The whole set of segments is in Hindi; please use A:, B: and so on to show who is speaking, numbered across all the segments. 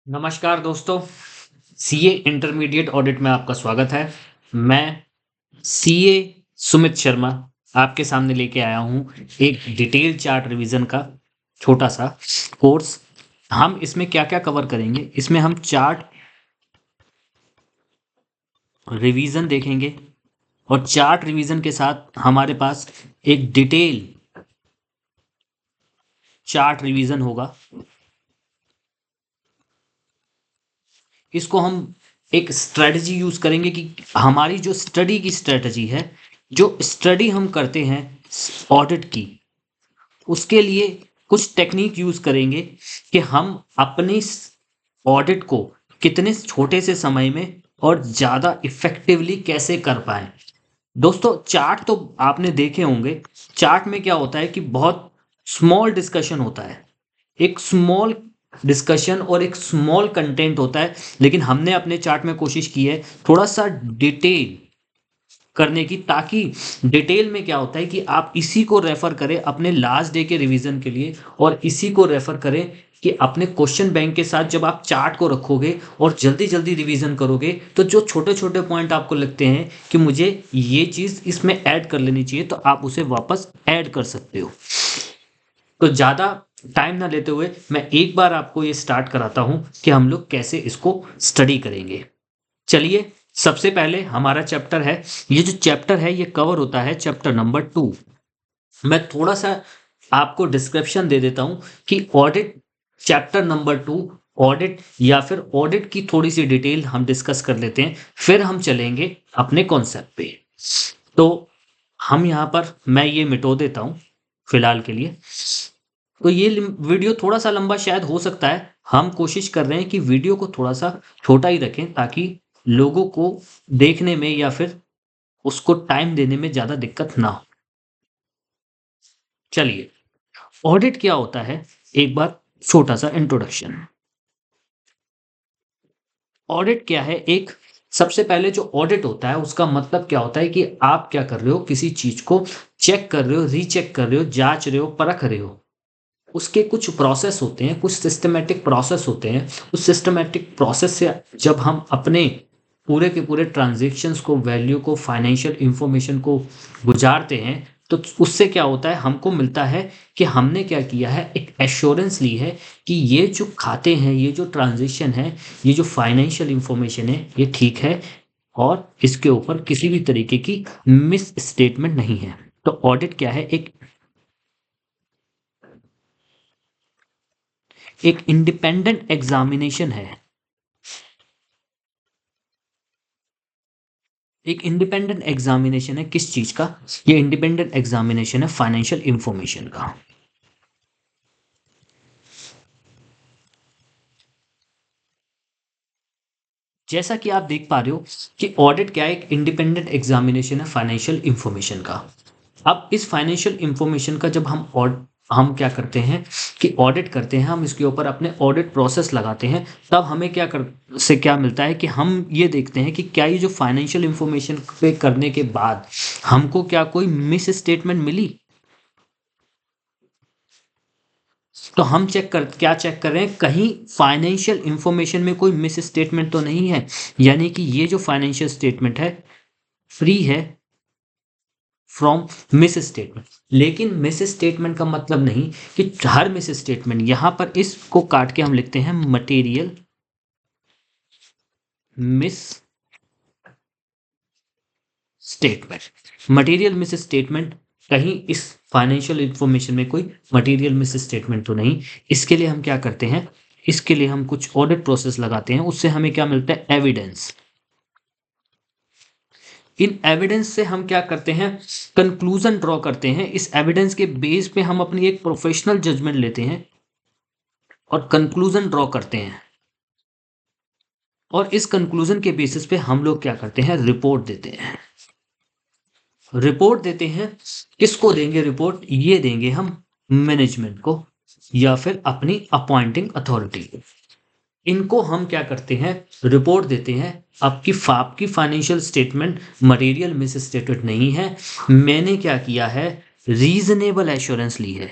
A: नमस्कार दोस्तों, सीए इंटरमीडिएट ऑडिट में आपका स्वागत है। मैं सीए सुमित शर्मा आपके सामने लेके आया हूँ एक डिटेल चार्ट रिवीजन का छोटा सा कोर्स। हम इसमें क्या-क्या कवर करेंगे, इसमें हम चार्ट रिवीजन देखेंगे और चार्ट रिवीजन के साथ हमारे पास एक डिटेल चार्ट रिवीजन होगा। इसको हम एक स्ट्रेटजी यूज करेंगे कि हमारी जो स्टडी की स्ट्रेटजी है, जो स्टडी हम करते हैं ऑडिट की, उसके लिए कुछ टेक्निक यूज करेंगे कि हम अपनी ऑडिट को कितने छोटे से समय में और ज़्यादा इफेक्टिवली कैसे कर पाएं। दोस्तों, चार्ट तो आपने देखे होंगे। चार्ट में क्या होता है कि बहुत स्मॉल डिस्कशन होता है, एक स्मॉल डिस्कशन और एक स्मॉल कंटेंट होता है, लेकिन हमने अपने चार्ट में कोशिश की है थोड़ा सा डिटेल करने की, ताकि डिटेल में क्या होता है कि आप इसी को रेफर करें अपने लास्ट डे के रिवीजन के लिए, और इसी को रेफर करें कि अपने क्वेश्चन बैंक के साथ जब आप चार्ट को रखोगे और जल्दी जल्दी रिवीजन करोगे, तो जो छोटे छोटे पॉइंट आपको लगते हैं कि मुझे ये चीज़ इसमें ऐड कर लेनी चाहिए, तो आप उसे वापस ऐड कर सकते हो। तो ज़्यादा टाइम ना लेते हुए मैं एक बार आपको ये स्टार्ट कराता हूँ कि हम लोग कैसे इसको स्टडी करेंगे। चलिए, सबसे पहले हमारा चैप्टर है, ये जो चैप्टर है ये कवर होता है चैप्टर नंबर 2। मैं थोड़ा सा आपको डिस्क्रिप्शन दे देता हूँ कि ऑडिट चैप्टर नंबर 2 ऑडिट, या फिर ऑडिट की थोड़ी सी डिटेल हम डिस्कस कर लेते हैं, फिर हम चलेंगे अपने कॉन्सेप्ट पे। तो हम यहाँ पर मैं ये मिटो देता हूँ फिलहाल के लिए। तो ये वीडियो थोड़ा सा लंबा शायद हो सकता है। हम कोशिश कर रहे हैं कि वीडियो को थोड़ा सा छोटा ही रखें, ताकि लोगों को देखने में या फिर उसको टाइम देने में ज़्यादा दिक्कत ना हो। चलिए, ऑडिट क्या होता है, एक बार छोटा सा इंट्रोडक्शन। ऑडिट क्या है? एक सबसे पहले जो ऑडिट होता है उसका मतलब क्या होता है कि आप क्या कर रहे हो, किसी चीज को चेक कर रहे हो, रीचेक कर रहे हो, जांच रहे हो, परख रहे हो। उसके कुछ प्रोसेस होते हैं, कुछ सिस्टमैटिक प्रोसेस होते हैं। उस सिस्टमैटिक प्रोसेस से जब हम अपने पूरे के पूरे ट्रांजैक्शंस को, वैल्यू को, फाइनेंशियल इंफॉर्मेशन को गुजारते हैं, तो उससे क्या होता है, हमको मिलता है कि हमने क्या किया है, एक एश्योरेंस ली है कि ये जो खाते हैं, ये जो ट्रांजैक्शन है, ये जो फाइनेंशियल इंफॉर्मेशन है, ये ठीक है और इसके ऊपर किसी भी तरीके की मिस स्टेटमेंट नहीं है। तो ऑडिट क्या है? एक इंडिपेंडेंट एग्जामिनेशन है। एक इंडिपेंडेंट एग्जामिनेशन है किस चीज का? ये इंडिपेंडेंट एग्जामिनेशन है फाइनेंशियल इंफॉर्मेशन का। जैसा कि आप देख पा रहे हो कि ऑडिट क्या है, एक इंडिपेंडेंट एग्जामिनेशन है फाइनेंशियल इंफॉर्मेशन का। अब इस फाइनेंशियल इंफॉर्मेशन का जब हम क्या करते हैं कि ऑडिट करते हैं, हम इसके ऊपर अपने ऑडिट प्रोसेस लगाते हैं, तब हमें क्या मिलता है कि हम ये देखते हैं कि क्या ये जो फाइनेंशियल इंफॉर्मेशन पे करने के बाद हमको क्या कोई मिस स्टेटमेंट मिली। तो हम चेक कर रहे हैं, कहीं फाइनेंशियल इंफॉर्मेशन में कोई मिस स्टेटमेंट तो नहीं है, यानी कि ये जो फाइनेंशियल स्टेटमेंट है फ्री है फ्रॉम मिस स्टेटमेंट। लेकिन मिस स्टेटमेंट का मतलब नहीं कि हर मिस स्टेटमेंट, यहां पर इसको काट के हम लिखते हैं material miss statement. Material miss statement, कहीं इस फाइनेंशियल इंफॉर्मेशन में कोई मटेरियल मिस स्टेटमेंट तो नहीं। इसके लिए हम क्या करते हैं, इसके लिए हम कुछ ऑडिट प्रोसेस लगाते हैं, उससे हमें क्या मिलता है, एविडेंस। इन एविडेंस से हम क्या करते हैं, कंक्लूजन ड्रॉ करते हैं। इस एविडेंस के बेस पे हम अपनी एक प्रोफेशनल जजमेंट लेते हैं और कंक्लूजन ड्रॉ करते हैं। और इस कंक्लूजन के बेसिस पे हम लोग क्या करते हैं, रिपोर्ट देते हैं। रिपोर्ट देते हैं, किसको देंगे रिपोर्ट? ये देंगे हम मैनेजमेंट को या फिर अपनी अपॉइंटिंग अथॉरिटी को। इनको हम क्या करते हैं, रिपोर्ट देते हैं। आपकी financial statement material miss statement नहीं है। मैंने क्या किया है, रीजनेबल एश्योरेंस ली है।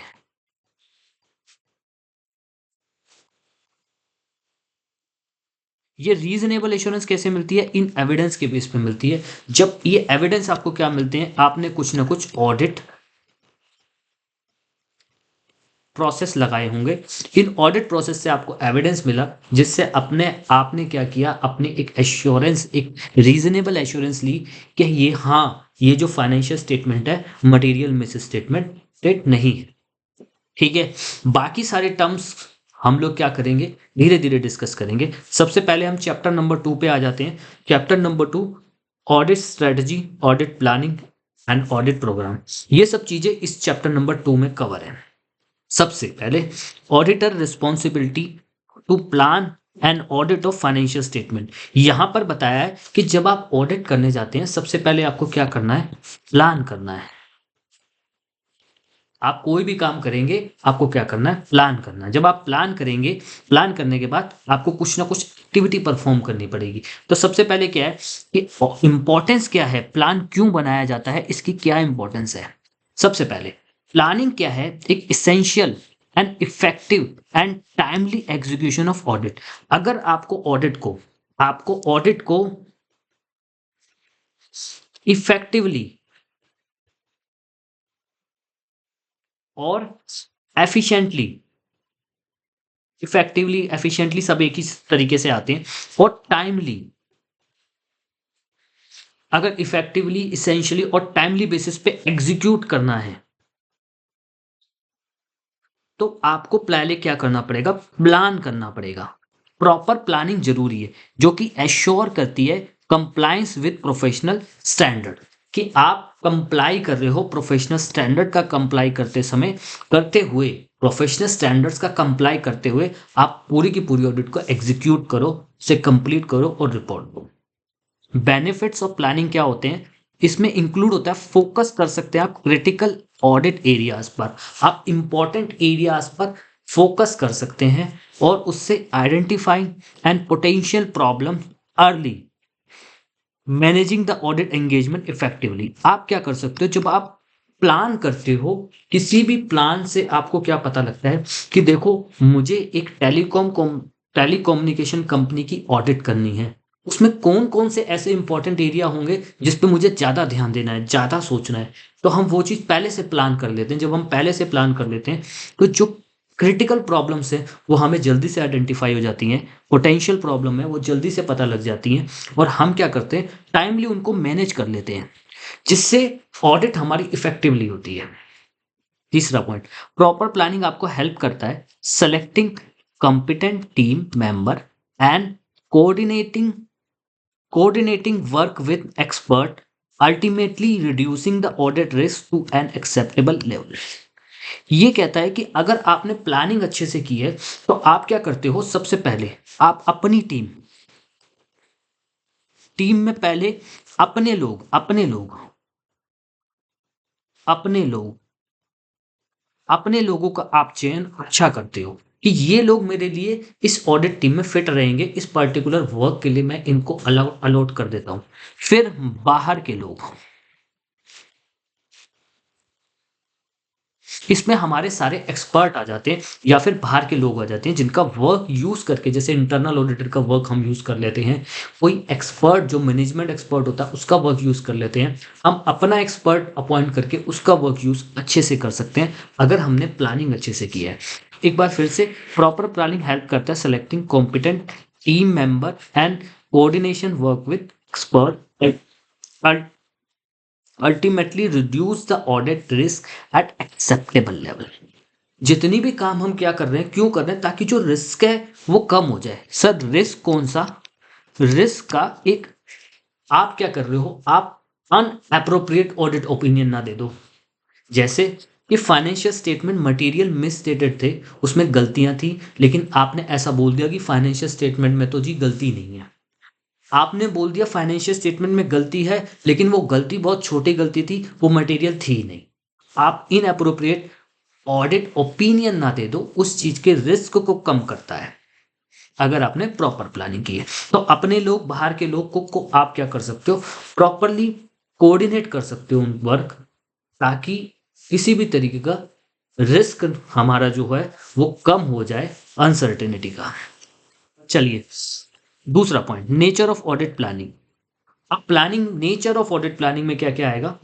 A: ये रीजनेबल एश्योरेंस कैसे मिलती है? इन एविडेंस के बेस पे मिलती है। जब ये एविडेंस आपको क्या मिलते हैं? आपने कुछ ना कुछ ऑडिट प्रोसेस लगाए होंगे, इन ऑडिट प्रोसेस से आपको एविडेंस मिला, जिससे अपने आपने क्या किया, अपनी एक एश्योरेंस, एक रीजनेबल एश्योरेंस ली कि ये, हाँ, ये जो फाइनेंशियल स्टेटमेंट है मटेरियल मिस स्टेटमेंट नहीं है। ठीक है, बाकी सारे टर्म्स हम लोग क्या करेंगे, धीरे धीरे डिस्कस करेंगे। सबसे पहले हम चैप्टर नंबर 2 पे आ जाते हैं। Chapter number 2, audit strategy, audit planning and audit program. ये सब चीजें इस चैप्टर नंबर 2 में कवर है। सबसे पहले, auditor responsibility to plan and audit of financial statement. यहां पर बताया है कि जब आप ऑडिट करने जाते हैं, सबसे पहले आपको क्या करना है? प्लान करना है। आप कोई भी काम करेंगे, आपको क्या करना है? प्लान करना है। जब आप प्लान करेंगे, प्लान करने के बाद आपको कुछ ना कुछ एक्टिविटी परफॉर्म करनी पड़ेगी। तो सबसे पहले क्या है कि इंपॉर्टेंस क्या है, प्लान क्यों बनाया जाता है, इसकी क्या इंपॉर्टेंस है। सबसे पहले, प्लानिंग क्या है? एक essential and effective and timely execution of audit. अगर आपको ऑडिट को इफेक्टिवली और एफिशिएंटली सब एक ही तरीके से आते हैं, और टाइमली, अगर इफेक्टिवली, इसेंशियली और टाइमली बेसिस पे एग्जीक्यूट करना है, तो आपको पहले क्या करना पड़ेगा? प्लान करना पड़ेगा। प्रॉपर प्लानिंग जरूरी है, जो कि एश्योर करती है कंप्लायंस विद प्रोफेशनल स्टैंडर्ड, कि आप कंप्लाई कर रहे हो प्रोफेशनल स्टैंडर्ड का कंप्लाई करते हुए, प्रोफेशनल स्टैंडर्ड्स का कंप्लाई करते हुए आप पूरी की पूरी ऑडिट को एग्जीक्यूट करो, से कंप्लीट करो और रिपोर्ट दो। बेनिफिट्स ऑफ प्लानिंग क्या होते हैं? इसमें इंक्लूड होता है, फोकस कर सकते हैं आप क्रिटिकल ऑडिट एरियाज पर, आप इंपॉर्टेंट एरियाज पर फोकस कर सकते हैं, और उससे identifying and potential problem early, managing the audit engagement effectively. आप क्या कर सकते हो जब आप प्लान करते हो? किसी भी प्लान से आपको क्या पता लगता है कि देखो, मुझे एक टेलीकम्युनिकेशन कंपनी की ऑडिट करनी है, उसमें कौन कौन से ऐसे इंपॉर्टेंट एरिया होंगे जिस पे मुझे ज़्यादा ध्यान देना है, ज़्यादा सोचना है। तो हम वो चीज़ पहले से प्लान कर लेते हैं। जब हम पहले से प्लान कर लेते हैं, तो जो क्रिटिकल प्रॉब्लम्स है वो हमें जल्दी से आइडेंटिफाई हो जाती हैं, पोटेंशियल प्रॉब्लम है वो जल्दी से पता लग जाती हैं, और हम क्या करते हैं? टाइमली उनको मैनेज कर लेते हैं, जिससे ऑडिट हमारी इफेक्टिवली होती है। तीसरा पॉइंट, प्रॉपर प्लानिंग आपको हेल्प करता है selecting competent team member and coordinating coordinating work with expert, ultimately reducing the audit risk to an acceptable level। ये कहता है कि अगर आपने प्लानिंग अच्छे से की है, तो आप क्या करते हो? सबसे पहले आप अपनी टीम में पहले अपने लोग अपने लोगों का आप चयन अच्छा करते हो, कि ये लोग मेरे लिए इस ऑडिट टीम में फिट रहेंगे, इस पर्टिकुलर वर्क के लिए मैं इनको अलॉट कर देता हूं। फिर बाहर के लोग, इसमें हमारे सारे एक्सपर्ट आ जाते हैं, या फिर बाहर के लोग आ जाते हैं, जिनका वर्क यूज करके, जैसे इंटरनल ऑडिटर का वर्क हम यूज कर लेते हैं, कोई एक्सपर्ट जो मैनेजमेंट एक्सपर्ट होता है उसका वर्क यूज कर लेते हैं, हम अपना एक्सपर्ट अपॉइंट करके उसका वर्क यूज अच्छे से कर सकते हैं, अगर हमने प्लानिंग अच्छे से की है। एक बार फिर से, प्रॉपर प्लानिंग हेल्प करता है selecting competent team member and coordination work with expert, ultimately reduce the audit risk at acceptable level. जितनी भी काम हम क्या कर रहे हैं, क्यों कर रहे हैं? ताकि जो रिस्क है वो कम हो जाए। सर, रिस्क कौन सा? रिस्क का एक, आप क्या कर रहे हो? आप अनएप्रोप्रिएट ऑडिट ओपिनियन ना दे दो। जैसे कि financial statement material miss stated थे, उसमें गलतियां थी, लेकिन आपने ऐसा बोल दिया कि फाइनेंशियल स्टेटमेंट में तो जी गलती नहीं है। आपने बोल दिया फाइनेंशियल स्टेटमेंट में गलती है, लेकिन वो गलती बहुत छोटी गलती थी, वो मटेरियल थी नहीं। आप इन अप्रोप्रिएट ऑडिट ओपिनियन ना दे दो, उस चीज के रिस्क को कम करता है अगर आपने प्रॉपर प्लानिंग की है। तो अपने लोग, बाहर के लोग को आप क्या कर सकते हो? प्रॉपरली कोऑर्डिनेट कर सकते हो उन वर्क, ताकि किसी भी तरीके का रिस्क हमारा जो है वो कम हो जाए, अनसर्टेनिटी का। चलिए, दूसरा point, nature of audit planning. अब planning, nature of audit planning में क्या क्या आएगा?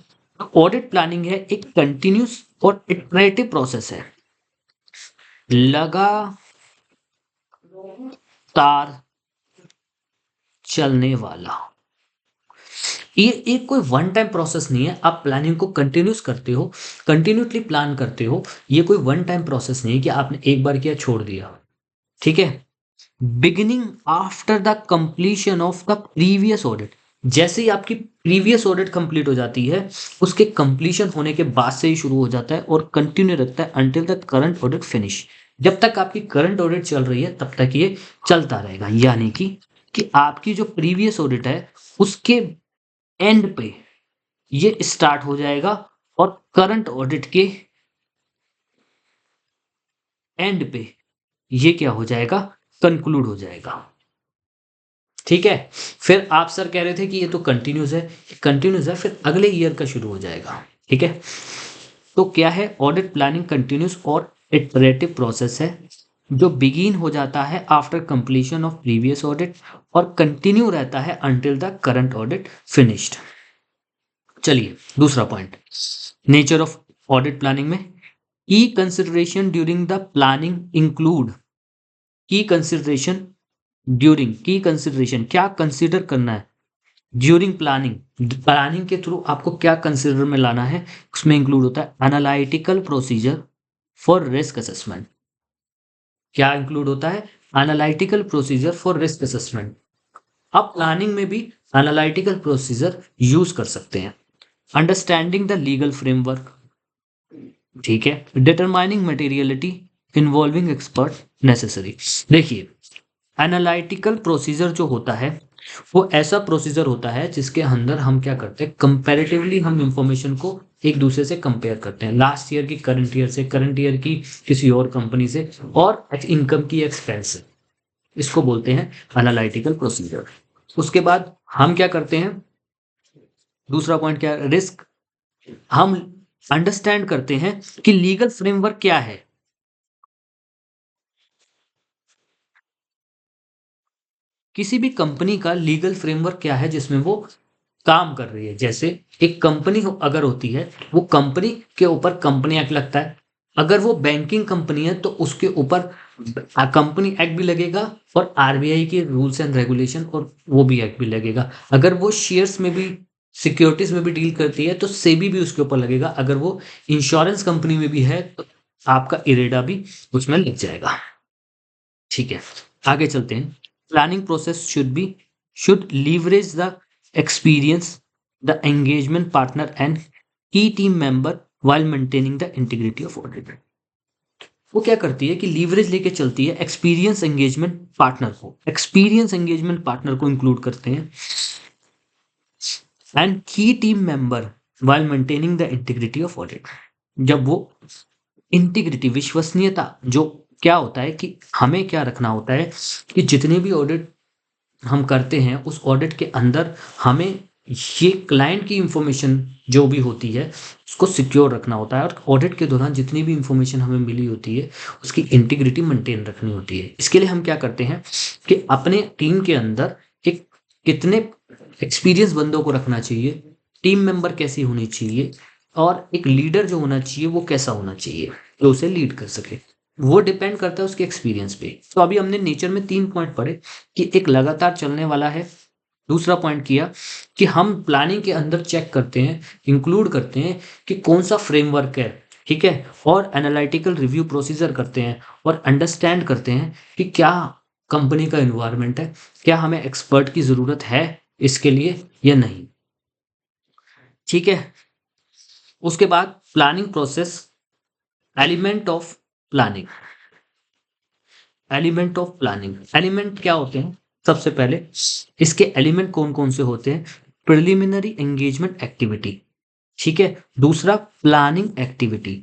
A: ऑडिट प्लानिंग है एक कंटिन्यूस और इटरेटिव प्रोसेस है, लगातार चलने वाला। ये एक कोई वन टाइम प्रोसेस नहीं है। आप प्लानिंग को कंटिन्यूस करते हो, कंटिन्यूसली प्लान करते हो। ये कोई वन टाइम प्रोसेस नहीं है कि आपने एक बार किया छोड़ दिया। ठीक है। Beginning after the completion of the previous audit, जैसे ही आपकी प्रीवियस ऑडिट कंप्लीट हो जाती है, उसके कंप्लीशन होने के बाद से ही शुरू हो जाता है और कंटिन्यू रखता है until the current audit finish. जब तक आपकी करंट ऑडिट चल रही है तब तक ये चलता रहेगा। यानी कि आपकी जो प्रीवियस ऑडिट है उसके एंड पे ये स्टार्ट हो जाएगा और करंट ऑडिट के एंड पे ये क्या हो जाएगा? कंक्लूड हो जाएगा। ठीक है। फिर आप सर कह रहे थे कि ये तो कंटिन्यूस है, कंटिन्यूस है, फिर अगले ईयर का शुरू हो जाएगा। ठीक है। तो क्या है? ऑडिट प्लानिंग कंटिन्यूस और इटरेटिव प्रोसेस है जो बिगिन हो जाता है after completion of previous audit और कंटिन्यू रहता है until the current audit finished. चलिए दूसरा point, nature of audit planning में की consideration during the planning include, की कंसिडरेशन ड्यूरिंग, की कंसिडरेशन क्या कंसिडर करना है ड्यूरिंग प्लानिंग, प्लानिंग के थ्रू आपको क्या कंसिडर में लाना है, उसमें इंक्लूड होता है analytical procedure for risk assessment. क्या इंक्लूड होता है? Analytical procedure for risk assessment. आप प्लानिंग में भी एनालिटिकल प्रोसीजर यूज कर सकते हैं। अंडरस्टैंडिंग द लीगल फ्रेमवर्क, ठीक है, determining materiality involving expert necessary. देखिए, एनालिटिकल प्रोसीजर जो होता है वो ऐसा प्रोसीजर होता है जिसके अंदर हम क्या करते हैं, कंपैरेटिवली हम इंफॉर्मेशन को एक दूसरे से कंपेयर करते हैं, लास्ट ईयर की करंट ईयर से, करंट ईयर की किसी और कंपनी से, और इनकम की एक्सपेंस से। इसको बोलते हैं एनालिटिकल प्रोसीजर। उसके बाद हम क्या करते हैं, दूसरा पॉइंट क्या है? रिस्क। हम अंडरस्टैंड करते हैं कि लीगल फ्रेमवर्क क्या है, किसी भी कंपनी का लीगल फ्रेमवर्क क्या है जिसमें वो काम कर रही है। जैसे एक कंपनी अगर होती है, वो कंपनी के ऊपर कंपनी एक्ट लगता है। अगर वो बैंकिंग कंपनी है तो उसके ऊपर कंपनी एक्ट भी लगेगा और आरबीआई के रूल्स एंड रेगुलेशन और वो भी एक्ट भी लगेगा। अगर वो शेयर्स में भी, सिक्योरिटीज में भी डील करती है तो सेबी भी उसके ऊपर लगेगा। अगर वो इंश्योरेंस कंपनी में भी है तो आपका इरेडा भी उसमें लग जाएगा। ठीक है, आगे चलते हैं। Planning process should leverage the experience, the engagement partner and key team member while maintaining the integrity of audit। वो क्या करती है कि लीवरेज लेके चलती है एक्सपीरियंस एंगेजमेंट पार्टनर को, एक्सपीरियंस एंगेजमेंट पार्टनर को इंक्लूड करते हैं, and key team member while maintaining the integrity of audit। जब वो इंटीग्रिटी, विश्वसनीयता, जो क्या होता है कि हमें क्या रखना होता है कि जितने भी ऑडिट हम करते हैं उस ऑडिट के अंदर हमें ये क्लाइंट की इंफॉर्मेशन जो भी होती है उसको सिक्योर रखना होता है, और ऑडिट के दौरान जितनी भी इंफॉर्मेशन हमें मिली होती है उसकी इंटीग्रिटी मेंटेन रखनी होती है। इसके लिए हम क्या करते हैं कि अपने टीम के अंदर एक कितने एक्सपीरियंस बंदों को रखना चाहिए, टीम मेंबर कैसी होनी चाहिए, और एक लीडर जो होना चाहिए वो कैसा होना चाहिए जो उसे लीड कर सके, वो डिपेंड करता है उसके एक्सपीरियंस पे। तो अभी हमने नेचर में 3 पॉइंट पढ़े कि एक लगातार चलने वाला है। दूसरा पॉइंट किया कि हम प्लानिंग के अंदर चेक करते हैं, इंक्लूड करते हैं कि कौन सा फ्रेमवर्क है। ठीक है। और एनालिटिकल रिव्यू प्रोसीजर करते हैं और अंडरस्टैंड करते हैं कि क्या कंपनी का एनवायरनमेंट है, क्या हमें एक्सपर्ट की ज़रूरत है इसके लिए या नहीं। ठीक है। उसके बाद planning process, element of planning, element of planning, element क्या होते हैं? सबसे पहले इसके एलिमेंट कौन कौन से होते हैं? प्रिलिमिनरी एंगेजमेंट एक्टिविटी, ठीक है। दूसरा planning activity.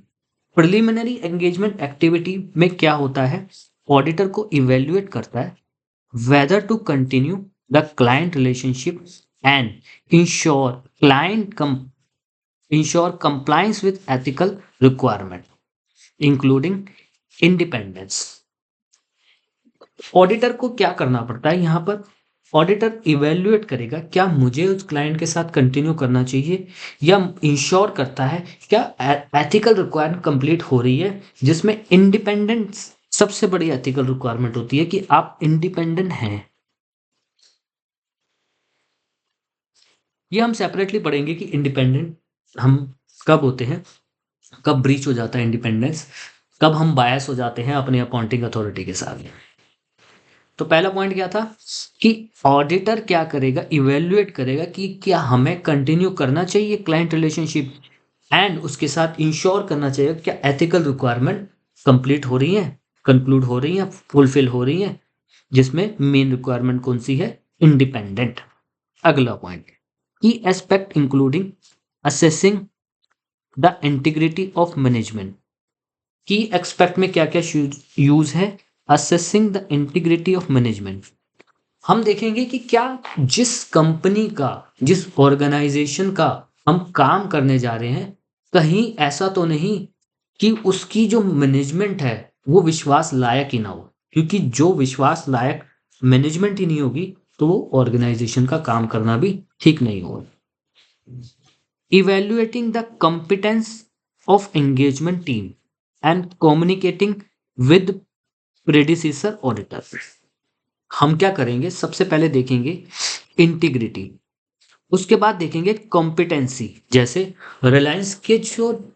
A: Preliminary engagement activity में क्या होता है? ऑडिटर को इवेल्युएट करता है whether to continue the client relationship and ensure ensure compliance with ethical requirement including independence. Auditor को क्या करना पड़ता है यहाँ पर? ऑडिटर इवेल्युएट करेगा क्या मुझे उस क्लाइंट के साथ कंटिन्यू करना चाहिए, या इंश्योर करता है क्या एथिकल रिक्वायरमेंट कंप्लीट हो रही है, जिसमें इंडिपेंडेंस सबसे बड़ी एथिकल रिक्वायरमेंट होती है कि आप इंडिपेंडेंट हैं। ये हम सेपरेटली पढ़ेंगे कि इंडिपेंडेंट हम कब होते हैं, कब ब्रीच हो जाता है इंडिपेंडेंस, कब हम बायस हो जाते हैं अपने अपॉइंटिंग अथॉरिटी के साथ। तो पहला पॉइंट क्या था कि ऑडिटर क्या करेगा, इवेल्युएट करेगा कि क्या हमें कंटिन्यू करना चाहिए क्लाइंट रिलेशनशिप, एंड उसके साथ इंश्योर करना चाहिए क्या एथिकल रिक्वायरमेंट कंप्लीट हो रही है, कंक्लूड हो रही है, फुलफिल हो रही है, जिसमें मेन रिक्वायरमेंट कौन सी है, इंडिपेंडेंट। अगला पॉइंट, की aspect including assessing the integrity of management. की एक्सपेक्ट में क्या क्या यूज है, assessing the integrity of management. हम देखेंगे कि क्या जिस कंपनी का, जिस ऑर्गेनाइजेशन का हम काम करने जा रहे हैं, कहीं ऐसा तो नहीं कि उसकी जो मैनेजमेंट है वो विश्वास लायक ही ना हो, क्योंकि जो विश्वास लायक मैनेजमेंट ही नहीं होगी तो वो ऑर्गेनाइजेशन का काम करना भी ठीक नहीं होगा। Evaluating the competence of engagement team and communicating with predecessor auditor। हम क्या करेंगे, सबसे पहले देखेंगे इंटीग्रिटी, उसके बाद देखेंगे कॉम्पिटेंसी। जैसे रिलायंस के जो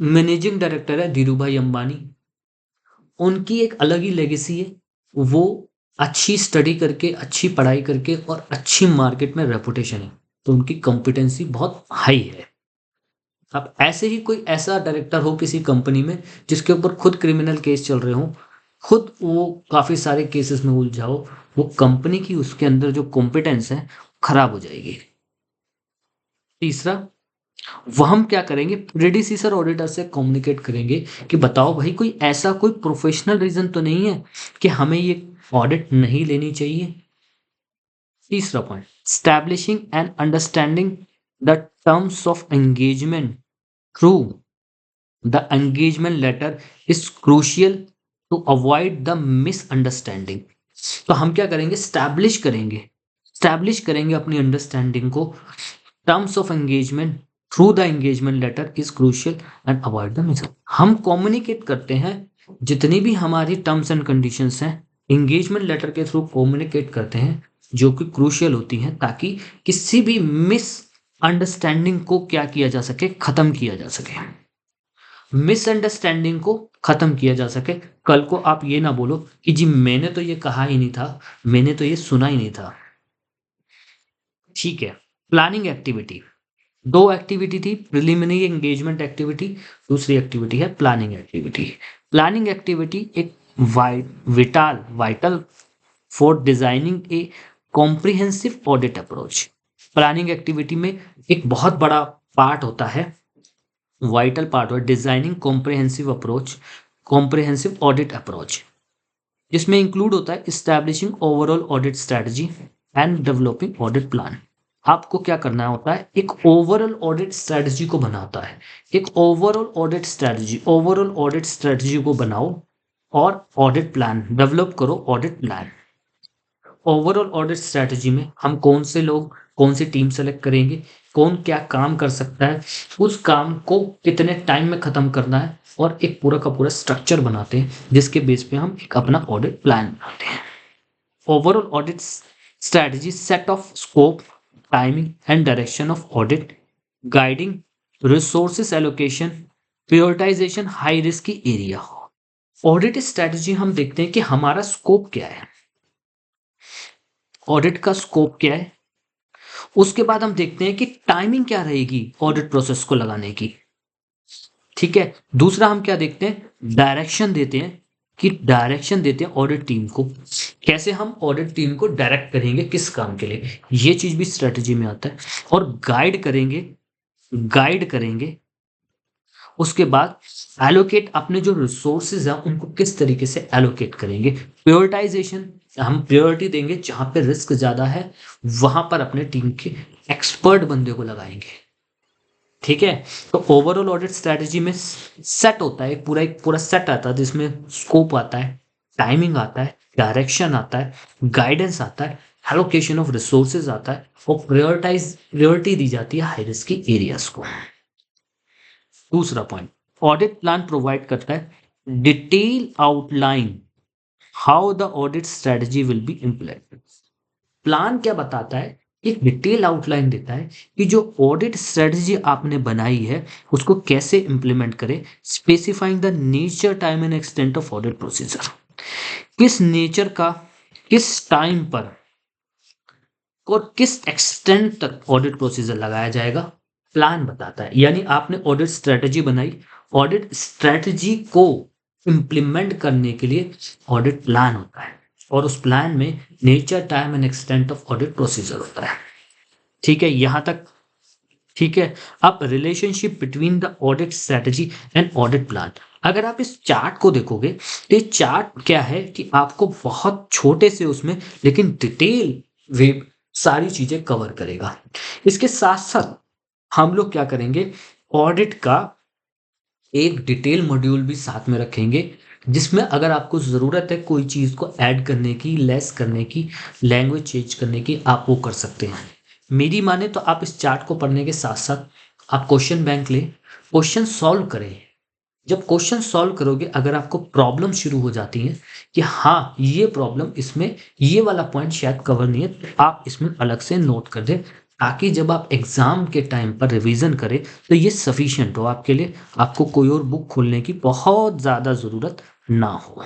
A: मैनेजिंग डायरेक्टर है धीरू भाई अंबानी, उनकी एक अलग ही लेगेसी है। वो अच्छी स्टडी करके, अच्छी पढ़ाई करके और अच्छी मार्केट में रेपुटेशन है, तो उनकी कॉम्पिटेंसी बहुत हाई है। अब ऐसे ही कोई ऐसा डायरेक्टर हो किसी कंपनी में जिसके ऊपर खुद क्रिमिनल केस चल रहे हो, खुद वो काफ़ी सारे केसेस में उलझा हो, वो कंपनी की उसके अंदर जो कॉम्पिटेंस है खराब हो जाएगी। तीसरा, वह हम क्या करेंगे, प्रेडिसीसर ऑडिटर से कम्युनिकेट करेंगे कि बताओ भाई कोई ऐसा कोई प्रोफेशनल रीजन तो नहीं है कि हमें ये ऑडिट नहीं लेनी चाहिए। तीसरा point, establishing and understanding the terms of engagement through the engagement letter is crucial to avoid the misunderstanding. तो हम क्या करेंगे, स्टैब्लिश करेंगे अपनी अंडरस्टैंडिंग को। Terms of engagement through the engagement letter is crucial and avoid the miss. हम कम्युनिकेट करते हैं जितनी भी हमारी टर्म्स एंड कंडीशंस हैं, एंगेजमेंट लेटर के थ्रू कम्युनिकेट करते हैं, जो कि क्रूशियल होती हैं, ताकि किसी भी मिस अंडरस्टैंडिंग को क्या किया जा सके, खत्म किया जा सके, मिसअंडरस्टैंडिंग को खत्म किया जा सके। कल को आप ये ना बोलो कि जी मैंने तो ये कहा ही नहीं था, मैंने तो ये सुना ही नहीं था। ठीक है, प्लानिंग एक्टिविटी, दो एक्टिविटी थी, प्रिलिमिनरी एंगेजमेंट एक्टिविटी, दूसरी एक्टिविटी है प्लानिंग एक्टिविटी। प्लानिंग एक्टिविटी एक vital for designing A comprehensive audit approach. Planning activity में एक बहुत बड़ा पार्ट होता है, वाइटल पार्ट और डिजाइनिंग कॉम्प्रिहेंसिव ऑडिट अप्रोच, जिसमें इंक्लूड होता है establishing overall audit strategy and developing audit plan. आपको क्या करना होता है, एक ओवरऑल ऑडिट स्ट्रेटजी को बनाता है, एक ओवरऑल ऑडिट स्ट्रेटजी को बनाओ और ऑडिट प्लान डेवलप करो। Audit plan, overall audit strategy में हम कौन से लोग, कौन सी टीम सेलेक्ट करेंगे, कौन क्या काम कर सकता है, उस काम को कितने टाइम में खत्म करना है, और एक पूरा का पूरा स्ट्रक्चर बनाते हैं जिसके बेस पे हम एक अपना ऑडिट प्लान बनाते हैं। Overall audit strategy set of scope, timing and direction of audit, guiding resources allocation, prioritisation high risk की एरिया। ऑडिट स्ट्रेटजी हम देखते हैं कि हमारा स्कोप क्या है, ऑडिट का स्कोप क्या है। उसके बाद हम देखते हैं कि टाइमिंग क्या रहेगी ऑडिट प्रोसेस को लगाने की। ठीक है, दूसरा हम क्या देखते हैं, डायरेक्शन देते हैं, कि डायरेक्शन देते हैं ऑडिट टीम को, कैसे हम ऑडिट टीम को डायरेक्ट करेंगे किस काम के लिए, ये चीज भी स्ट्रेटजी में आता है। और गाइड करेंगे उसके बाद एलोकेट, अपने जो रिसोर्सेज हैं उनको किस तरीके से एलोकेट करेंगे। प्रायोरिटाइजेशन, हम प्रायोरिटी देंगे जहां पे रिस्क ज्यादा है, वहां पर अपने टीम के एक्सपर्ट बंदे को लगाएंगे। ठीक है, तो ओवरऑल ऑडिट स्ट्रेटजी में सेट होता है, एक पूरा सेट आता है जिसमें स्कोप आता है, टाइमिंग आता है, डायरेक्शन आता है, गाइडेंस आता है, एलोकेशन ऑफ रिसोर्सेज आता है और प्रायोरिटी दी जाती है हाई रिस्क की एरियाज को। दूसरा पॉइंट, ऑडिट प्लान प्रोवाइड करता है detail outline how the audit strategy will be implemented. Plan क्या बताता है, एक डिटेल आउटलाइन देता है कि जो ऑडिट स्ट्रेटजी आपने बनाई है उसको कैसे इंप्लीमेंट करें, specifying the nature, time and extent of audit procedure. किस नेचर का, किस टाइम पर और किस एक्सटेंट तक ऑडिट प्रोसीजर लगाया जाएगा, प्लान बताता है। यानी आपने ऑडिट स्ट्रेटजी बनाई, ऑडिट स्ट्रेटजी को इंप्लीमेंट करने के लिए ऑडिट प्लान होता है और उस प्लान में nature, time and extent of audit procedure होता है। ठीक है, यहां तक ठीक है। अब relationship between the audit strategy and audit plan, अगर आप इस चार्ट को देखोगे तो ये चार्ट क्या है कि आपको बहुत छोटे से उसमें लेकिन डिटेल वे सारी चीजें कवर करेगा। इसके साथ साथ हम लोग क्या करेंगे, ऑडिट का एक डिटेल मॉड्यूल भी साथ में रखेंगे जिसमें अगर आपको ज़रूरत है कोई चीज़ को ऐड करने की, लेस करने की, लैंग्वेज चेंज करने की, आप वो कर सकते हैं। मेरी माने तो आप इस चार्ट को पढ़ने के साथ साथ आप क्वेश्चन बैंक लें, क्वेश्चन सॉल्व करें। जब क्वेश्चन सॉल्व करोगे, अगर आपको प्रॉब्लम शुरू हो जाती है कि हाँ ये प्रॉब्लम इसमें ये वाला पॉइंट शायद कवर नहीं है, तो आप इसमें अलग से नोट कर दें ताकि जब आप एग्जाम के टाइम पर रिवीजन करें तो ये सफिशिएंट हो आपके लिए, आपको कोई और बुक खोलने की बहुत ज़्यादा ज़रूरत ना हो।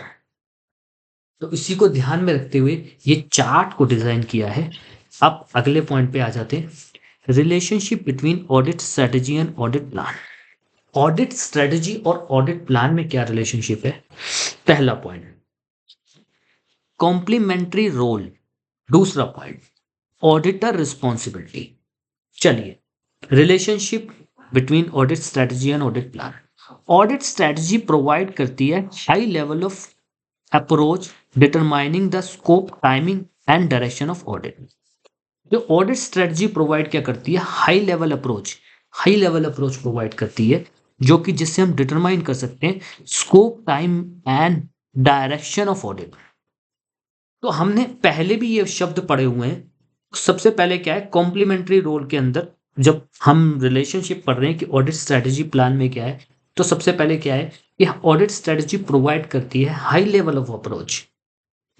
A: तो इसी को ध्यान में रखते हुए ये चार्ट को डिज़ाइन किया है। अब अगले पॉइंट पे आ जाते हैं, relationship between audit strategy and audit plan. Audit strategy और ऑडिट प्लान में क्या रिलेशनशिप है? पहला पॉइंट, कॉम्प्लीमेंट्री रोल। दूसरा पॉइंट, ऑडिटर रिस्पॉन्सिबिलिटी। चलिए, relationship between audit strategy and audit plan. Audit strategy provide करती है high level of approach determining the scope, timing and direction of audit. जो ऑडिट स्ट्रेटजी प्रोवाइड क्या करती है, हाई लेवल अप्रोच प्रोवाइड करती है जो कि जिससे हम डिटरमाइन कर सकते हैं scope, time and direction of audit. तो हमने पहले भी ये शब्द पढ़े हुए हैं। सबसे पहले क्या है, कॉम्प्लीमेंट्री रोल के अंदर जब हम रिलेशनशिप पढ़ रहे हैं कि ऑडिट स्ट्रेटजी प्लान में क्या है, तो सबसे पहले क्या है कि ऑडिट स्ट्रेटजी प्रोवाइड करती है हाई लेवल ऑफ अप्रोच।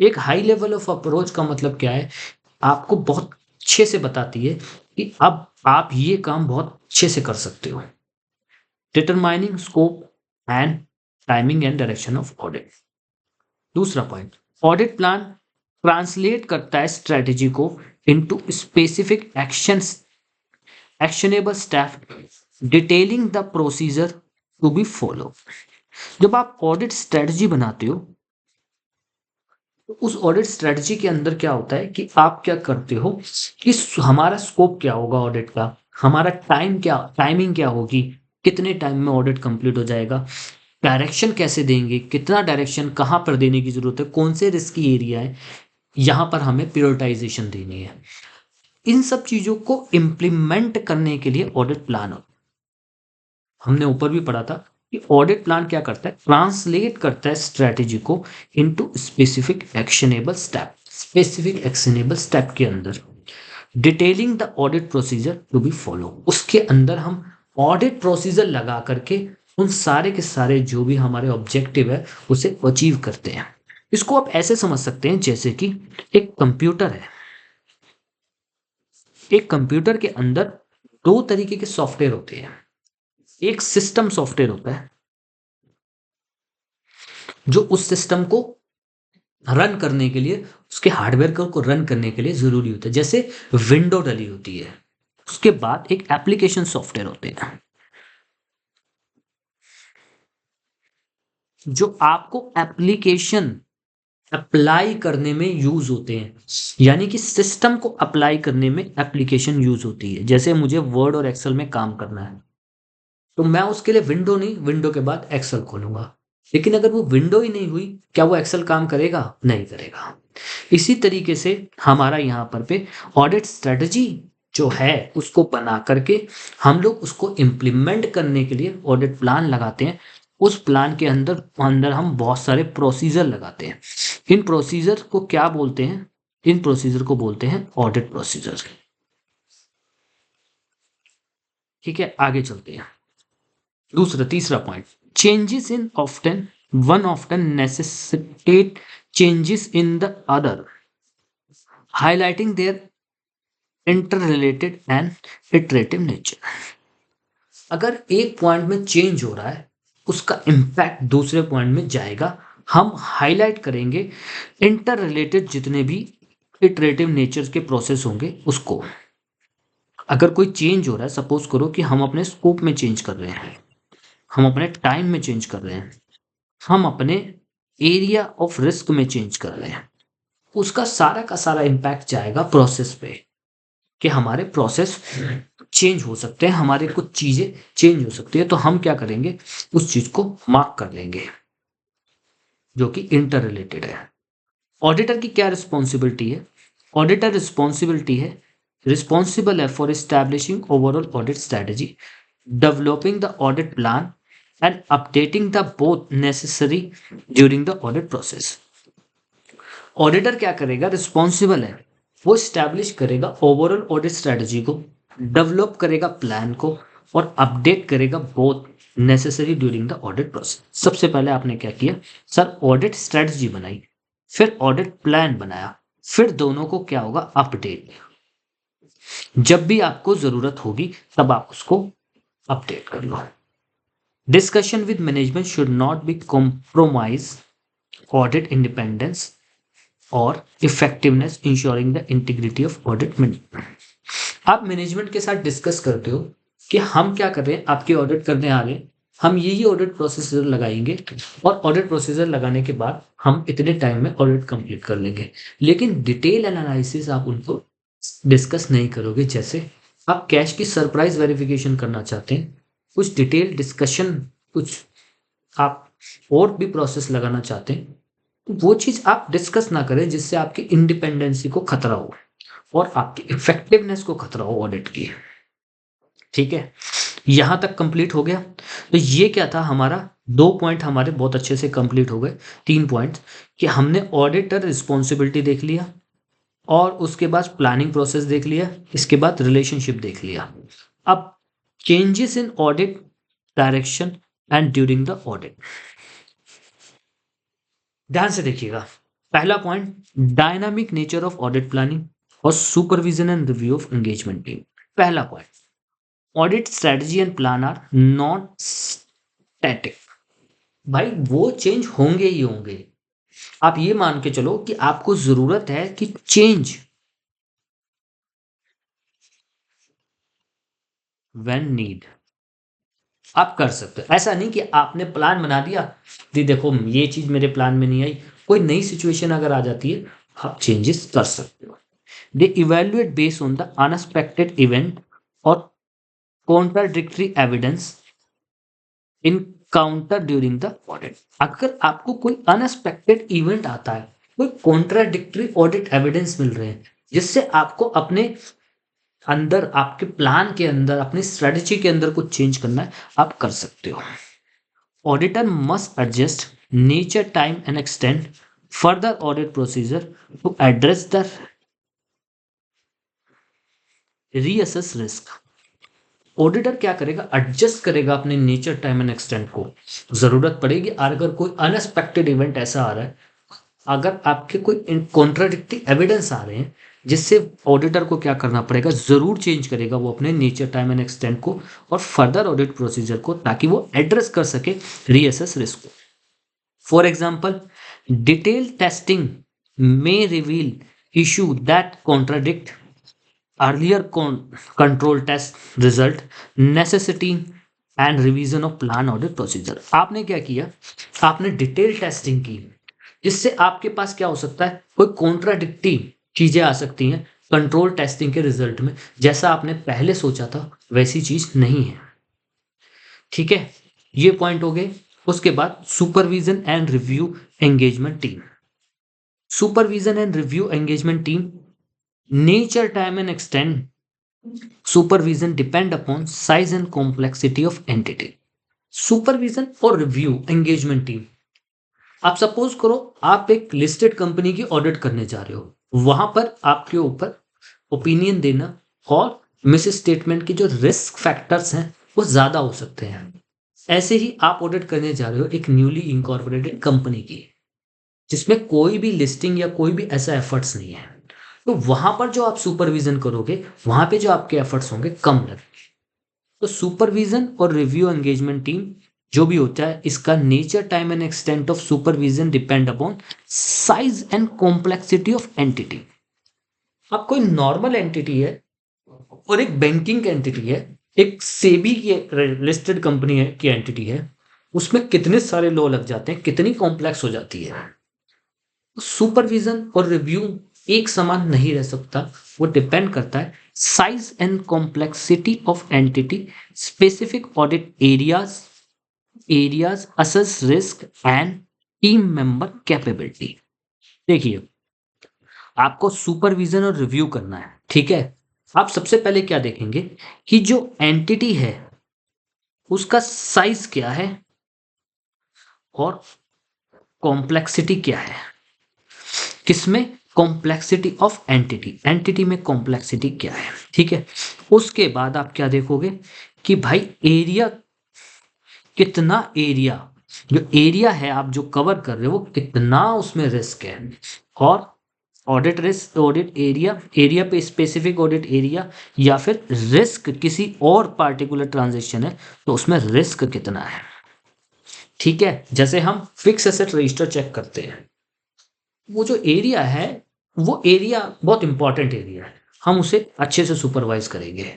A: एक हाई लेवल ऑफ अप्रोच का मतलब क्या है, आपको बहुत अच्छे से बताती है कि अब आप ये काम बहुत अच्छे से कर सकते हो। Determining scope and timing and direction of audit. दूसरा पॉइंट, ऑडिट प्लान ट्रांसलेट करता है स्ट्रेटेजी को into specific actionable step detailing the procedure to be follow. जब आप ऑडिट स्ट्रेटजी बनाते हो तो उस ऑडिट स्ट्रेटजी के अंदर क्या होता है कि आप क्या करते हो कि हमारा स्कोप क्या होगा ऑडिट का, हमारा टाइमिंग क्या होगी, कितने टाइम में ऑडिट कंप्लीट हो जाएगा, डायरेक्शन कैसे देंगे, कितना डायरेक्शन कहाँ पर देने की जरूरत है, कौन से रिस्क की एरिया है, यहाँ पर हमें प्रायोरिटाइजेशन देनी है। इन सब चीजों को इम्प्लीमेंट करने के लिए ऑडिट प्लान होता है। हमने ऊपर भी पढ़ा था कि ऑडिट प्लान क्या करता है, ट्रांसलेट करता है स्ट्रेटेजी को इनटू स्पेसिफिक एक्शनेबल स्टेप के अंदर detailing the audit procedure to be follow. उसके अंदर हम ऑडिट प्रोसीजर लगा करके उन सारे के सारे जो भी हमारे ऑब्जेक्टिव है उसे अचीव करते हैं। इसको आप ऐसे समझ सकते हैं जैसे कि एक कंप्यूटर है, एक कंप्यूटर के अंदर दो तरीके के सॉफ्टवेयर होते हैं। एक सिस्टम सॉफ्टवेयर होता है जो उस सिस्टम को रन करने के लिए, उसके हार्डवेयर को रन करने के लिए जरूरी होता है, जैसे विंडो डली होती है। उसके बाद एक एप्लीकेशन सॉफ्टवेयर होते हैं जो आपको एप्लीकेशन अप्लाई करने में यूज होते हैं, यानी कि सिस्टम को अप्लाई करने में एप्लीकेशन यूज होती है। जैसे मुझे वर्ड और एक्सेल में काम करना है तो मैं उसके लिए विंडो नहीं, विंडो के बाद एक्सेल खोलूंगा। लेकिन अगर वो विंडो ही नहीं हुई, क्या वो एक्सेल काम करेगा? नहीं करेगा। इसी तरीके से हमारा यहाँ पर पे ऑडिट स्ट्रेटजी जो है उसको बना करके हम लोग उसको इम्प्लीमेंट करने के लिए ऑडिट प्लान लगाते हैं। उस प्लान के अंदर अंदर हम बहुत सारे प्रोसीजर लगाते हैं। इन प्रोसीजर को क्या बोलते हैं? इन प्रोसीजर को बोलते हैं ऑडिट प्रोसीजर। ठीक है, आगे चलते हैं। तीसरा point, changes in often necessitate changes in the other, highlighting their interrelated and iterative nature. अगर एक पॉइंट में चेंज हो रहा है, उसका इम्पैक्ट दूसरे पॉइंट में जाएगा। हम हाईलाइट करेंगे इंटर रिलेटेड जितने भी इटरेटिव नेचर के प्रोसेस होंगे उसको। अगर कोई चेंज हो रहा है, सपोज करो कि हम अपने स्कोप में चेंज कर रहे हैं, हम अपने टाइम में चेंज कर रहे हैं, हम अपने एरिया ऑफ रिस्क में चेंज कर रहे हैं, उसका सारा का सारा इम्पैक्ट जाएगा प्रोसेस पे, कि हमारे प्रोसेस चेंज हो सकते हैं, हमारे कुछ चीजें चेंज हो सकती है। तो हम क्या करेंगे, उस चीज को मार्क कर लेंगे जो कि इंटर रिलेटेड है। ऑडिटर की क्या रिस्पॉन्सिबिलिटी है? ऑडिटर रिस्पॉन्सिबल है for establishing overall audit strategy, developing the audit plan and updating the both necessary during the audit process. Auditor क्या करेगा? रिस्पॉन्सिबल है, वो स्टैब्लिश करेगा ओवरऑल ऑडिट स्ट्रेटजी को, डेवलप करेगा प्लान को और अपडेट करेगा both necessary during the audit process. सबसे पहले आपने क्या किया सर? ऑडिट स्ट्रेटजी बनाई, फिर ऑडिट प्लान बनाया, फिर दोनों को क्या होगा? अपडेट। जब भी आपको जरूरत होगी तब आप उसको अपडेट कर लो। Discussion with management should not be compromise audit independence और effectiveness, ensuring the integrity of audit management. आप मैनेजमेंट के साथ डिस्कस करते हो कि हम क्या कर रहे हैं, आपकी ऑडिट करने आ रहे हैं, हम यही ऑडिट प्रोसीजर लगाएंगे और ऑडिट प्रोसीजर लगाने के बाद हम इतने टाइम में ऑडिट कंप्लीट कर लेंगे। लेकिन डिटेल एनालिसिस आप उनको डिस्कस नहीं करोगे। जैसे आप कैश की सरप्राइज वेरिफिकेशन करना चाहते हैं, कुछ डिटेल डिस्कशन, कुछ आप और भी प्रोसेस लगाना चाहते हैं, तो वो चीज आप डिस्कस ना करें जिससे आपकी इंडिपेंडेंसी को खतरा हो और आपकी इफेक्टिवनेस को खतरा हो ऑडिट की। ठीक है, यहां तक कंप्लीट हो गया। तो ये क्या था हमारा, 2 पॉइंट हमारे बहुत अच्छे से कंप्लीट हो गए। 3 पॉइंट कि हमने ऑडिटर रिस्पॉन्सिबिलिटी देख लिया और उसके बाद प्लानिंग प्रोसेस देख लिया, इसके बाद रिलेशनशिप देख लिया। अब changes in audit direction and during the audit, ध्यान से देखिएगा। पहला point, dynamic nature of audit planning और supervision and review of engagement team. पहला point, audit strategy and plan are not static. भाई वो चेंज होंगे ही होंगे। आप ये मान के चलो कि आपको जरूरत है कि चेंज व्हेन नीड, आप कर सकते हो। ऐसा नहीं कि आपने प्लान बना दिया, देखो ये चीज मेरे प्लान में नहीं आई, कोई नई सिचुएशन अगर आ जाती है आप चेंजेस कर सकते हो। They evaluate based on the unexpected event और contradictory evidence encounter during the audit. अगर आपको कोई अनएक्सपेक्टेड इवेंट आता है, कोई कॉन्ट्राडिक्टरी ऑडिट एविडेंस मिल रहे हैं जिससे आपको अपने अंदर, आपके प्लान के अंदर, अपनी स्ट्रेटजी के अंदर कुछ चेंज करना है, आप कर सकते हो। Auditor must adjust nature, time and extend further audit procedure to address the reassess risk. Auditor क्या करेगा? एडजस्ट करेगा अपने नेचर, टाइम एंड एक्सटेंट को। जरूरत पड़ेगी अगर कोई अनएक्सपेक्टेड इवेंट ऐसा आ रहा है, अगर आपके कोई कॉन्ट्राडिक्टिंग एविडेंस आ रहे हैं, जिससे ऑडिटर को क्या करना पड़ेगा? जरूर चेंज करेगा वो अपने नेचर, टाइम एंड एक्सटेंट को और फर्दर ऑडिट प्रोसीजर को, ताकि वो एड्रेस कर सके रीअसेस रिस्क को। For example, detail testing may reveal issue that contradict earlier control test result, necessity and revision of plan audit procedure। आपने क्या किया? आपने डिटेल टेस्टिंग की, जिससे आपके पास क्या हो सकता है? कोई कॉन्ट्राडिक्टी चीजें आ सकती हैं कंट्रोल टेस्टिंग के रिजल्ट में, जैसा आपने पहले सोचा था वैसी चीज नहीं है। ठीक है, ये पॉइंट हो गए। उसके बाद supervision and review engagement team. Supervision and review engagement team, nature, time and extend supervision depend upon size and complexity of entity. Supervision और रिव्यू एंगेजमेंट टीम, आप सपोज करो आप एक लिस्टेड कंपनी की ऑडिट करने जा रहे हो, वहां पर आपके ऊपर ओपिनियन देना और मिस स्टेटमेंट के जो रिस्क फैक्टर्स हैं वो ज्यादा हो सकते हैं। ऐसे ही आप ऑडिट करने जा रहे हो एक न्यूली इंकॉर्पोरेटेड कंपनी की, जिसमें कोई भी लिस्टिंग या कोई भी ऐसा एफर्ट्स नहीं है, तो वहां पर जो आप सुपरविजन करोगे वहां पे जो आपके एफर्ट्स होंगे कम लगेंगे। तो सुपरविजन और रिव्यू एंगेजमेंट टीम जो भी होता है, इसका nature, time and extent of supervision depend upon size and complexity of entity. अब कोई नॉर्मल एंटिटी है और एक बैंकिंग एंटिटी है, एक सेबी की लिस्टेड कंपनी है की एंटिटी है, उसमें कितने सारे लॉ लग जाते हैं, कितनी कॉम्प्लेक्स हो जाती है। सुपरविजन और रिव्यू एक समान नहीं रह सकता, वो डिपेंड करता है size and complexity of entity, specific audit areas assess risk and team member capability. देखिए, आपको सुपरविजन और रिव्यू करना है, ठीक है। आप सबसे पहले क्या देखेंगे कि जो एंटिटी है उसका साइज क्या है और कॉम्प्लेक्सिटी क्या है। किसमें? कॉम्प्लेक्सिटी ऑफ एंटिटी, एंटिटी में कॉम्प्लेक्सिटी क्या है, ठीक है। उसके बाद आप क्या देखोगे कि भाई एरिया, कितना एरिया, जो एरिया है आप जो कवर कर रहे हो वो कितना उसमें रिस्क है। और audit risk, audit area, area पे स्पेसिफिक ऑडिट एरिया, या फिर रिस्क किसी और पार्टिकुलर ट्रांजेक्शन है तो उसमें रिस्क कितना है, ठीक है। जैसे हम फिक्स एसेट रजिस्टर चेक करते हैं, वो जो एरिया है वो एरिया बहुत इंपॉर्टेंट एरिया है, हम उसे अच्छे से सुपरवाइज करेंगे।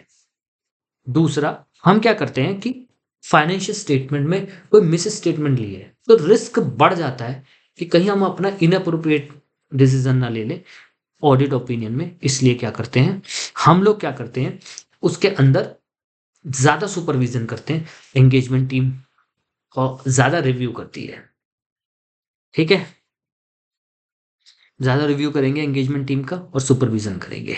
A: दूसरा, हम क्या करते हैं कि फाइनेंशियल स्टेटमेंट में कोई मिस स्टेटमेंट ली है तो रिस्क बढ़ जाता है कि कहीं हम अपना इनअप्रोप्रिएट डिसीजन ना ले लें ऑडिट ओपिनियन में। इसलिए क्या करते हैं हम लोग, क्या करते हैं उसके अंदर ज्यादा सुपरविजन करते हैं, एंगेजमेंट टीम और ज्यादा रिव्यू करती है, ठीक है। ज्यादा रिव्यू करेंगे एंगेजमेंट टीम का और सुपरविजन करेंगे।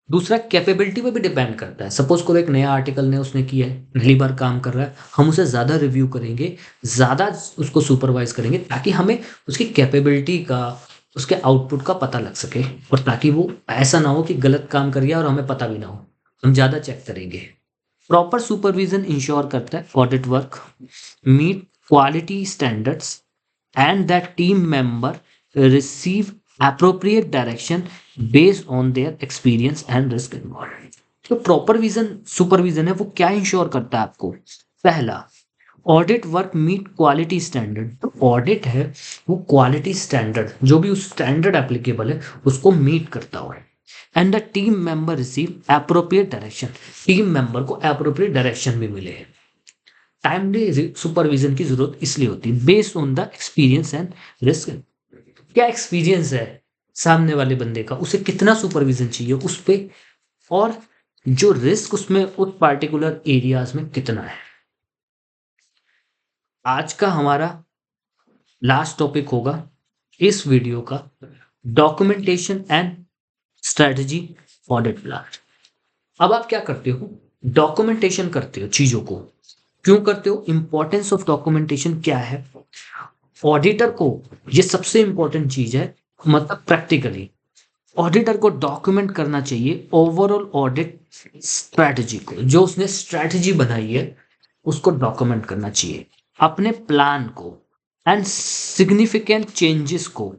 A: दूसरा, कैपेबिलिटी पे भी डिपेंड करता है। सपोज करो एक नया आर्टिकल ने उसने किया है, पहली बार काम कर रहा है, हम उसे ज़्यादा रिव्यू करेंगे, ज़्यादा उसको सुपरवाइज करेंगे ताकि हमें उसकी कैपेबिलिटी का, उसके आउटपुट का पता लग सके, और ताकि वो ऐसा ना हो कि गलत काम कर गया और हमें पता भी ना हो। हम ज़्यादा चेक करेंगे। प्रॉपर सुपरविजन इंश्योर करता है audit work meet quality standards and that team member receive appropriate direction based on their experience and risk involved। तो प्रॉपर विजन सुपरविजन है वो क्या इंश्योर करता है आपको? पहला, audit work meet quality standard. तो ऑडिट है वो क्वालिटी स्टैंडर्ड, जो भी उस स्टैंडर्ड एप्लीकेबल है उसको मीट करता हो। And the team member receive appropriate direction, team member को एप्रोप्रिएट डायरेक्शन भी मिले। टाइमली सुपरविजन की जरूरत इसलिए होती है based on the experience and risk. क्या एक्सपीरियंस है सामने वाले बंदे का, उसे कितना सुपरविजन चाहिए उस पे, और जो रिस्क उसमें उस पार्टिकुलर एरियाज में कितना है। आज का हमारा लास्ट टॉपिक होगा इस वीडियो का, documentation and strategy audit plan. अब आप क्या करते हो? डॉक्यूमेंटेशन करते हो चीजों को। क्यों करते हो? इंपॉर्टेंस ऑफ डॉक्यूमेंटेशन क्या है? ऑडिटर को ये सबसे इंपॉर्टेंट चीज है, मतलब प्रैक्टिकली ऑडिटर को डॉक्यूमेंट करना चाहिए ओवरऑल ऑडिट स्ट्रैटेजी को, जो उसने स्ट्रैटेजी बनाई है उसको डॉक्यूमेंट करना चाहिए, अपने प्लान को एंड सिग्निफिकेंट चेंजेस को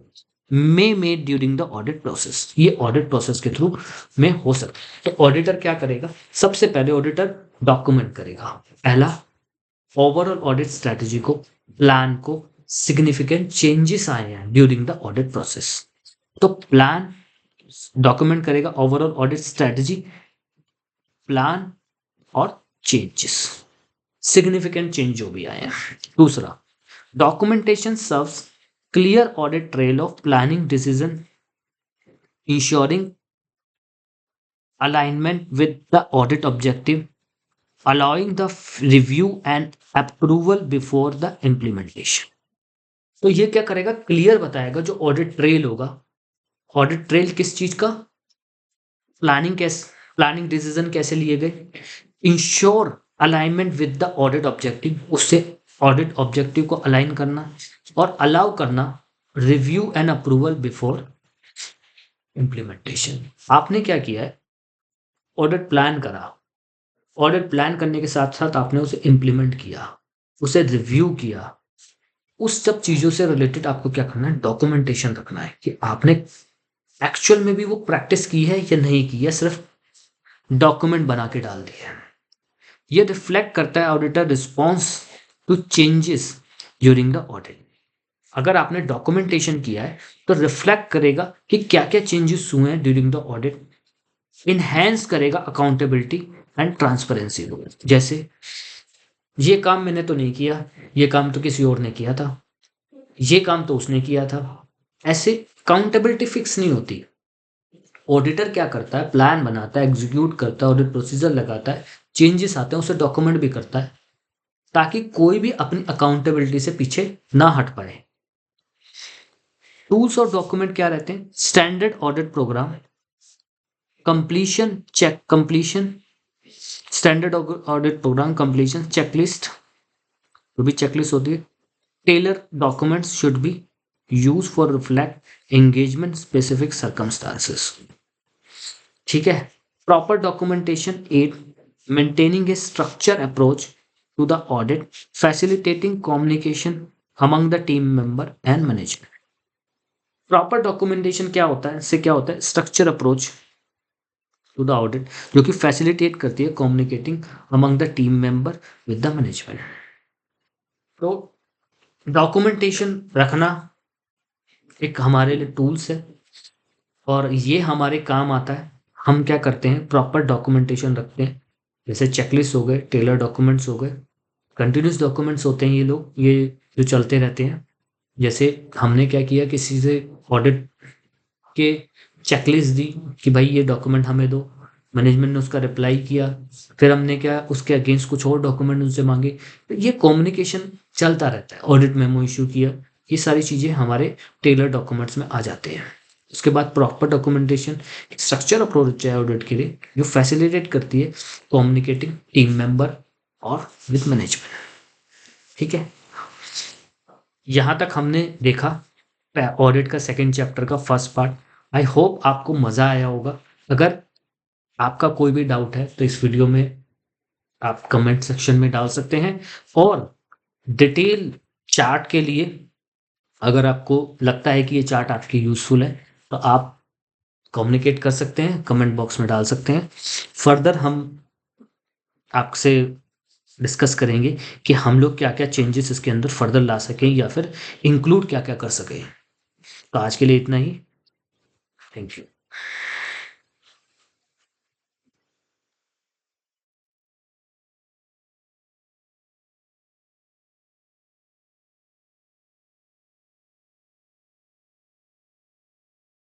A: may made during the audit process. ये ऑडिट प्रोसेस के थ्रू में हो सकता है। तो ऑडिटर क्या करेगा? सबसे पहले ऑडिटर डॉक्यूमेंट करेगा, पहला ओवरऑल ऑडिट स्ट्रैटेजी को, प्लान को, सिग्निफिकेंट चेंजेस आए हैं ड्यूरिंग द ऑडिट प्रोसेस। तो प्लान डॉक्यूमेंट करेगा, ओवरऑल ऑडिट स्ट्रैटेजी, प्लान और चेंजेस, सिग्निफिकेंट चेंज जो भी आए हैं। दूसरा, documentation serves clear audit trail of planning decision, ensuring alignment with the audit objective, allowing the review and approval before the implementation। तो ये क्या करेगा? क्लियर बताएगा जो ऑडिट ट्रेल होगा। ऑडिट ट्रेल किस चीज का? प्लानिंग, कैसे प्लानिंग डिसीजन कैसे लिए गए, ensure alignment with the audit objective, उससे ऑडिट ऑब्जेक्टिव को अलाइन करना, और अलाउ करना review and approval before implementation. आपने क्या किया है, ऑडिट प्लान करा, ऑडिट प्लान करने के साथ साथ आपने उसे इम्प्लीमेंट किया, उसे रिव्यू किया। उस सब चीज़ों से रिलेटेड आपको क्या करना है, डॉक्यूमेंटेशन रखना है कि आपने एक्चुअल में भी वो प्रैक्टिस की है या नहीं की है, सिर्फ डॉक्यूमेंट बना के डाल दिया है। ये रिफ्लेक्ट करता है auditor response to changes during the audit. अगर आपने डॉक्यूमेंटेशन किया है तो रिफ्लेक्ट करेगा कि क्या क्या चेंजेस हुए हैं ड्यूरिंग द ऑडिट, इनहेंस करेगा अकाउंटेबिलिटी एंड ट्रांसपेरेंसी। जैसे ये काम मैंने तो नहीं किया, ये काम तो किसी और ने किया था, ये काम तो उसने किया था, ऐसे अकाउंटेबिलिटी फिक्स नहीं होती। ऑडिटर क्या करता है, प्लान बनाता है, एग्जीक्यूट करता है, ऑडिट प्रोसीजर लगाता है, चेंजेस आते हैं उसे डॉक्यूमेंट भी करता है, ताकि कोई भी अपनी अकाउंटेबिलिटी से पीछे ना हट पाए। टूल्स और डॉक्यूमेंट क्या रहते हैं, standard audit program, completion standard audit program, completion checklist, जो भी चेकलिस्ट होती है, tailor documents should be use for reflect engagement specific circumstances. ठीक है, proper documentation aid maintaining a structure approach to the audit, facilitating communication among the team member and management. Proper documentation क्या होता है, इससे क्या होता है, structure approach to the audit, जो कि फैसिलिटेट करती है communicating among the team member with the management. तो डॉक्यूमेंटेशन रखना एक हमारे लिए टूल्स है और ये हमारे काम आता है। हम क्या करते हैं, प्रॉपर डॉक्यूमेंटेशन रखते हैं, जैसे चेकलिस्ट हो गए, टेलर डॉक्यूमेंट्स हो गए, कंटिन्यूस डॉक्यूमेंट्स होते हैं, ये जो चलते रहते हैं। जैसे हमने क्या किया, किसी से ऑडिट के चेकलिस्ट दी कि भाई ये डॉक्यूमेंट हमें दो, मैनेजमेंट ने उसका रिप्लाई किया, फिर हमने क्या उसके अगेंस्ट कुछ और डॉक्यूमेंट उनसे मांगे, तो ये कम्युनिकेशन चलता रहता है। ऑडिट मेमो इशू किया, ये सारी चीज़ें हमारे टेलर डॉक्यूमेंट्स में आ जाते हैं। उसके बाद प्रॉपर डॉक्यूमेंटेशन स्ट्रक्चर अप्रोच है ऑडिट के लिए, जो फैसिलिटेट करती है कम्युनिकेटिंग टीम मेंबर और विद मैनेजमेंट। ठीक है, यहाँ तक हमने देखा ऑडिट का सेकंड चैप्टर का फर्स्ट पार्ट। आई होप आपको मज़ा आया होगा। अगर आपका कोई भी डाउट है तो इस वीडियो में आप कमेंट सेक्शन में डाल सकते हैं, और डिटेल चार्ट के लिए अगर आपको लगता है कि ये चार्ट आपके यूज़फुल है तो आप कम्युनिकेट कर सकते हैं, कमेंट बॉक्स में डाल सकते हैं। फर्दर हम आपसे डिस्कस करेंगे कि हम लोग क्या क्या चेंजेस इसके अंदर फर्दर ला सकें या फिर इंक्लूड क्या क्या कर सकें। तो आज के लिए इतना ही, थैंक यू।